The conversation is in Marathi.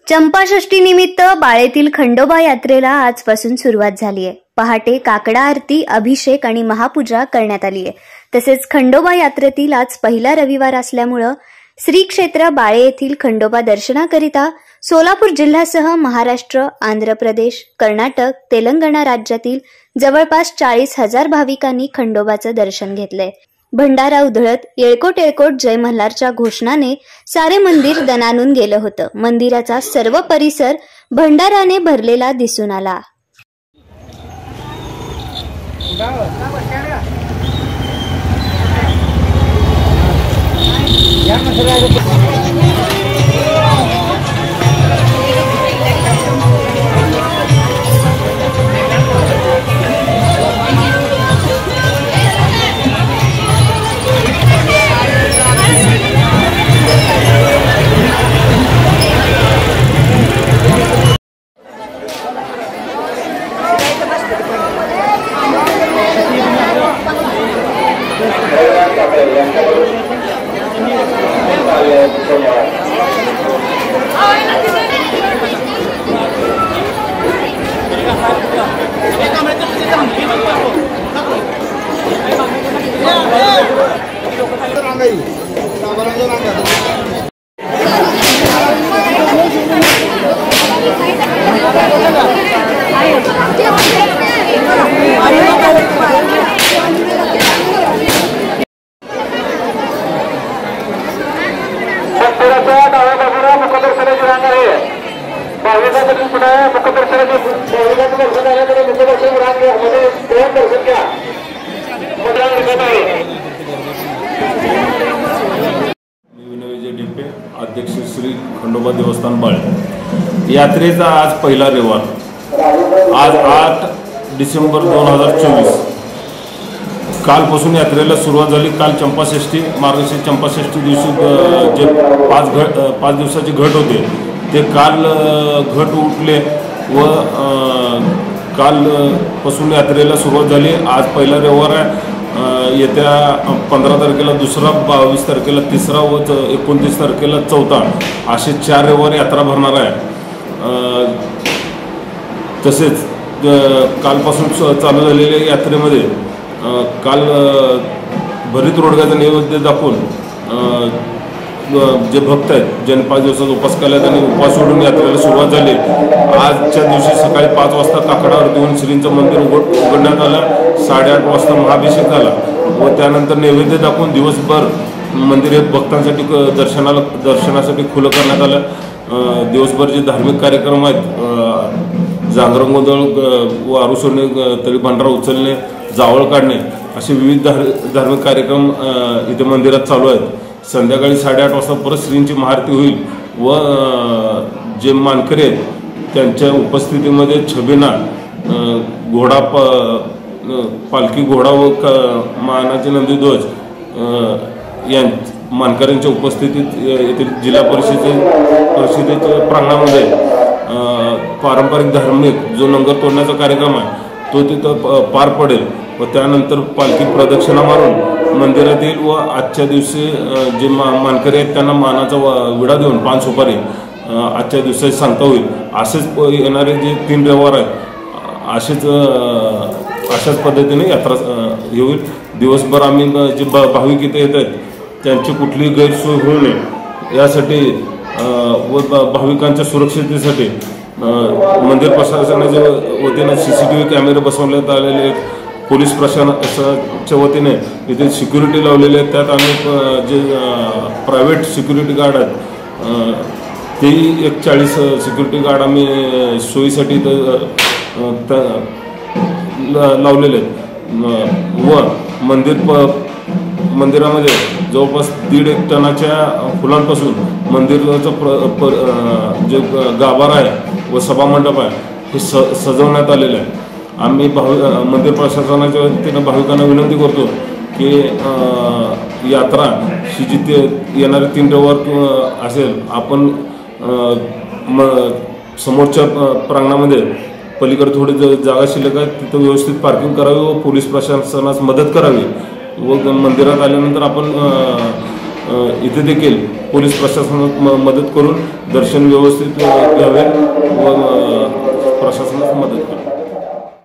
चंपाषष्ठी निमित्त बाळेतील खंडोबा यात्रेला आजपासून सुरुवात झाली आहे। पहाटे काकडा आरती, अभिषेक आणि महापूजा करण्यात आली आहे। तसेच खंडोबा यात्रेतील आज पहिला रविवार असल्यामुळे श्री क्षेत्र बाळे येथील खंडोबा दर्शनाकरिता सोलापूर जिल्ह्यासह महाराष्ट्र, आंध्र प्रदेश, कर्नाटक, तेलंगणा राज्यातील जवळपास 40,000 भाविकांनी खंडोबाचं दर्शन घेतलंय। भंडारा उधळत येळकोट येळकोट जय मल्हारच्या घोषणाने सारे मंदिर दणानून गेलं होतं। मंदिराचा सर्व परिसर भंडाराने भरलेला दिसून आला। अध्यक्ष श्री खंडोबा देवस्थान बाळे यात्रेचा आज पहिला रविवार। आज 8 डिसेंबर 2024 कालपासून यात्रेला सुरुवात झाली। काल चंपाषष्ठी, मार्गशीर्ष चंपाषष्ठी दिवशी जे 5 दिवसाची घट होते ते काल घट उठले व कालपासून यात्रेला सुरुवात झाली। आज पहिला रविवार आहे। येत्या 15 तारखेला दुसरा, 22 तारखेला तिसरा व 29 तारखेला चौथा असे 4 रविवार यात्रा भरणार आहे। तसेच कालपासून चालू झालेल्या यात्रेमध्ये काल भरीत रोडग्याचा नैवेद्य दाखवून जे भक्त आहेत, ज्यांनी 5 दिवसाचा उपास केला त्यांनी उपास सोडून यात्रेला सुरुवात झाली। आजच्या दिवशी सकाळी 5 वाजता काकडा आरती होऊन श्रींचं मंदिर उघडण्यात आलं। 8:30 वाजता महाअभिषेक झाला व त्यानंतर नैवेद्य दाखवून दिवसभर मंदिर हे भक्तांसाठी दर्शनासाठी खुलं करण्यात आलं। दिवसभर जे धार्मिक कार्यक्रम आहेत, जागरण गोंधळ, वारू सोडणे, तरी भंडारा उचलणे, जावळ काढणे असे विविध धार्मिक कार्यक्रम इथे मंदिरात चालू आहेत। संध्याकाळी 8:30 वाजता परत श्रींची महाआरती होईल व जे मानकरी आहेत त्यांच्या उपस्थितीमध्ये छबिना, घोडा, पालखी, घोडा व मानाचे नंदीध्वज या मानकऱ्यांच्या उपस्थितीत येथील जिल्हा परिषदेच्या प्रांगणामध्ये पारंपरिक धार्मिक जो लंगर तोडण्याचा कार्यक्रम आहे तो तिथं पार पडेल व त्यानंतर पालखी प्रदक्षिणा मारून मंदिरात येईल व आजच्या दिवशी जे मानकरी आहेत त्यांना मानाचा विडा देऊन पान सुपारी आजच्या दिवसाची सांगता होईल। असेच येणारे जे 3 रविवार आहेत अशाच पद्धतीने यात्रा होईल। दिवसभर आम्ही जे भाविक इथे येत आहेत त्यांची कुठलीही गैरसोय होऊ नये यासाठी व भाविकांच्या सुरक्षिततेसाठी मंदिर प्रशासनाच्या वतीने CCTV कॅमेरे बसवण्यात आलेले आहेत। पोलीस प्रशासनाच्या वतीने इथे सिक्युरिटी लावलेले आहेत। त्यात आम्ही जे प्रायव्हेट सिक्युरिटी गार्ड आहेत तेही 40 सिक्युरिटी गार्ड आम्ही सोयीसाठी लावलेले आहेत व मंदिरामध्ये जवळपास 1.5 टनाच्या फुलांपासून मंदिराचं जे गाभारा आहे व सभामंडप आहे हे सजवण्यात आलेलं आहे। आम्ही मंदिर प्रशासनाच्या वतीने भाविकांना विनंती करतो की यात्रा ही जिथे येणारे 3 रविवार असेल आपण समोरच्या प्रांगणामध्ये पलीकडे थोडी जागा शिल्लक आहे तिथं व्यवस्थित पार्किंग करावी व पोलीस प्रशासनास मदत करावी व मंदिरात आल्यानंतर आपण इथे देखील पोलीस प्रशासनात मदत करून दर्शन व्यवस्थित घ्यावे.